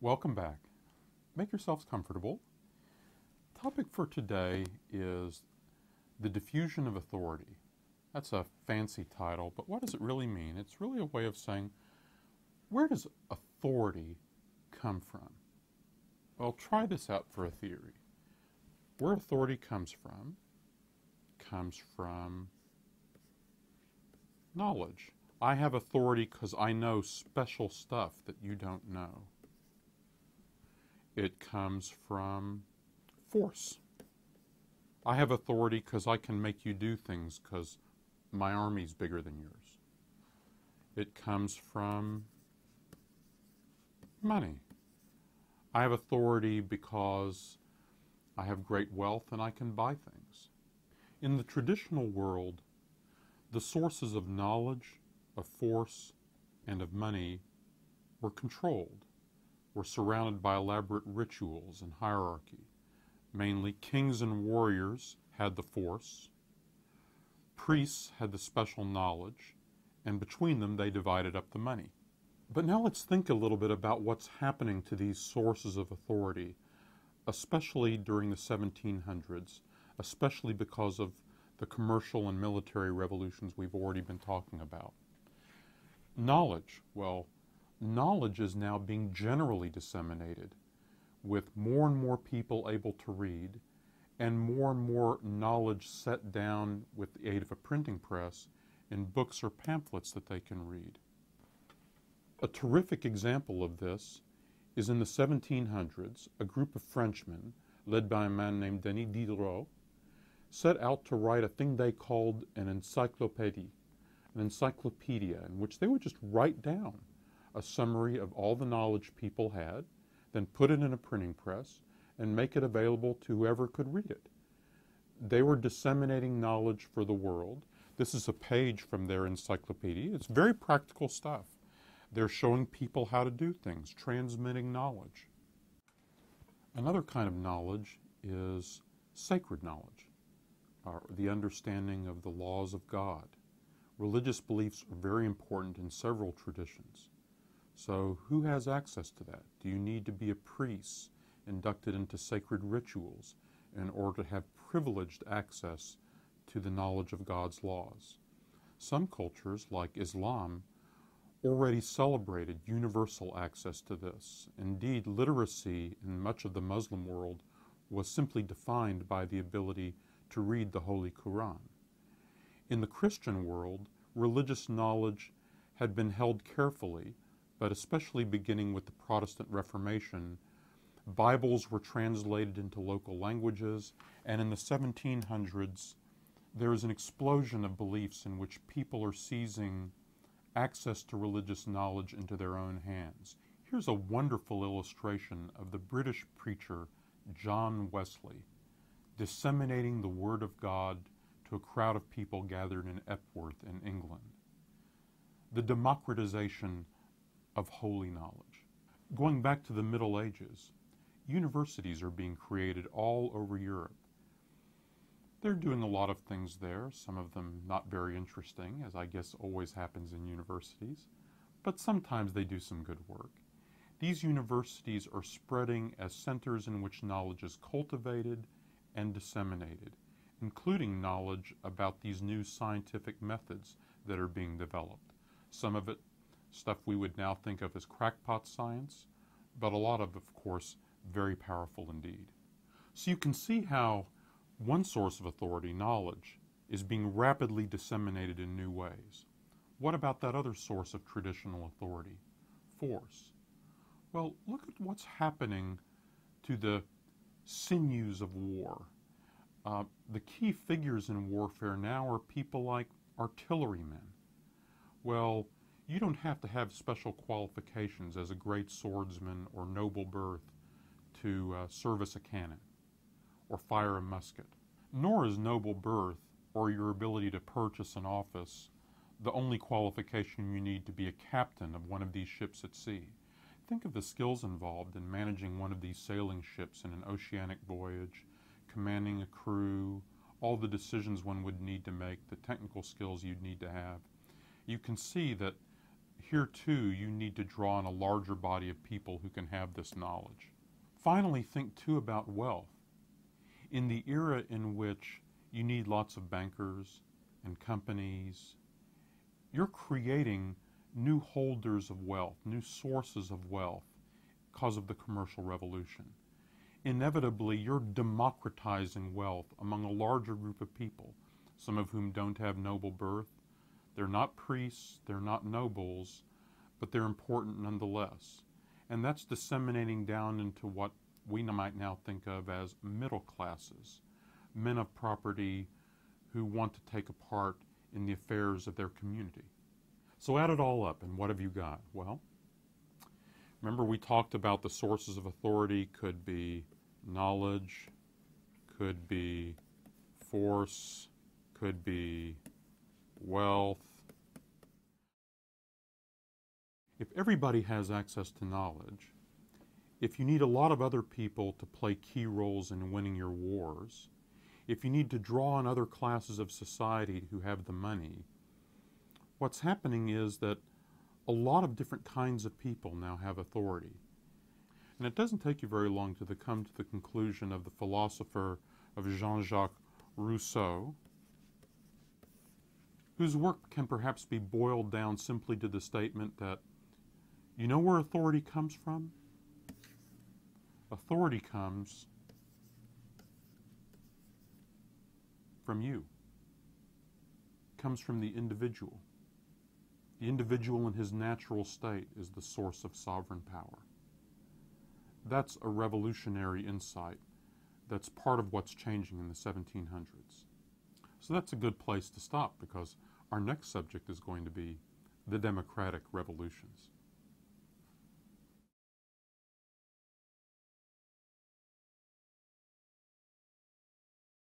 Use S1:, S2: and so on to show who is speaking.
S1: Welcome back. Make yourselves comfortable. Topic for today is the diffusion of authority. That's a fancy title, but what does it really mean? It's really a way of saying, where does authority come from? Well, try this out for a theory. Where authority comes from knowledge. I have authority because I know special stuff that you don't know. It comes from force. I have authority because I can make you do things because my army's bigger than yours. It comes from money. I have authority because I have great wealth and I can buy things. In the traditional world, the sources of knowledge, of force, and of money were controlled, were surrounded by elaborate rituals and hierarchy. Mainly kings and warriors had the force, priests had the special knowledge, and between them they divided up the money. But now let's think a little bit about what's happening to these sources of authority, especially during the 1700s, especially because of the commercial and military revolutions we've already been talking about. Knowledge, well, knowledge is now being generally disseminated with more and more people able to read and more knowledge set down with the aid of a printing press in books or pamphlets that they can read. A terrific example of this is in the 1700s, a group of Frenchmen, led by a man named Denis Diderot, set out to write a thing they called an encyclopedia, in which they would just write down a summary of all the knowledge people had, then put it in a printing press and make it available to whoever could read it. They were disseminating knowledge for the world. This is a page from their encyclopedia. It's very practical stuff. They're showing people how to do things, transmitting knowledge. Another kind of knowledge is sacred knowledge, the understanding of the laws of God. Religious beliefs are very important in several traditions. So who has access to that? Do you need to be a priest inducted into sacred rituals in order to have privileged access to the knowledge of God's laws? Some cultures, like Islam, already celebrated universal access to this. Indeed, literacy in much of the Muslim world was simply defined by the ability to read the Holy Quran. In the Christian world, religious knowledge had been held carefully, but especially beginning with the Protestant Reformation, Bibles were translated into local languages, and in the 1700s, there is an explosion of beliefs in which people are seizing access to religious knowledge into their own hands. Here's a wonderful illustration of the British preacher John Wesley disseminating the Word of God to a crowd of people gathered in Epworth in England. The democratization of holy knowledge. Going back to the Middle Ages, universities are being created all over Europe. They're doing a lot of things there, some of them not very interesting, as I guess always happens in universities, but sometimes they do some good work. These universities are spreading as centers in which knowledge is cultivated and disseminated, including knowledge about these new scientific methods that are being developed. Some of it, stuff we would now think of as crackpot science, but a lot of course, very powerful indeed. So you can see how one source of authority, knowledge, is being rapidly disseminated in new ways. What about that other source of traditional authority, force? Well, look at what's happening to the sinews of war. The key figures in warfare now are people like artillerymen. Well, you don't have to have special qualifications as a great swordsman or noble birth to service a cannon or fire a musket. Nor is noble birth or your ability to purchase an office the only qualification you need to be a captain of one of these ships at sea. Think of the skills involved in managing one of these sailing ships in an oceanic voyage, commanding a crew, all the decisions one would need to make, the technical skills you'd need to have. You can see that here too you need to draw on a larger body of people who can have this knowledge. Finally, think too about wealth. In the era in which you need lots of bankers and companies, you're creating new holders of wealth, new sources of wealth because of the commercial revolution. Inevitably, you're democratizing wealth among a larger group of people, some of whom don't have noble birth. They're not priests, they're not nobles, but they're important nonetheless. And that's disseminating down into what we might now think of as middle classes, men of property who want to take a part in the affairs of their community. So add it all up, and what have you got? Well, remember we talked about the sources of authority could be knowledge, could be force, could be wealth. If everybody has access to knowledge, if you need a lot of other people to play key roles in winning your wars, if you need to draw on other classes of society who have the money, what's happening is that a lot of different kinds of people now have authority. And it doesn't take you very long to come to the conclusion of the philosopher of Jean-Jacques Rousseau, whose work can perhaps be boiled down simply to the statement that, you know where authority comes from? Authority comes from you. It comes from the individual. The individual in his natural state is the source of sovereign power. That's a revolutionary insight that's part of what's changing in the 1700s. So that's a good place to stop, because our next subject is going to be the democratic revolutions.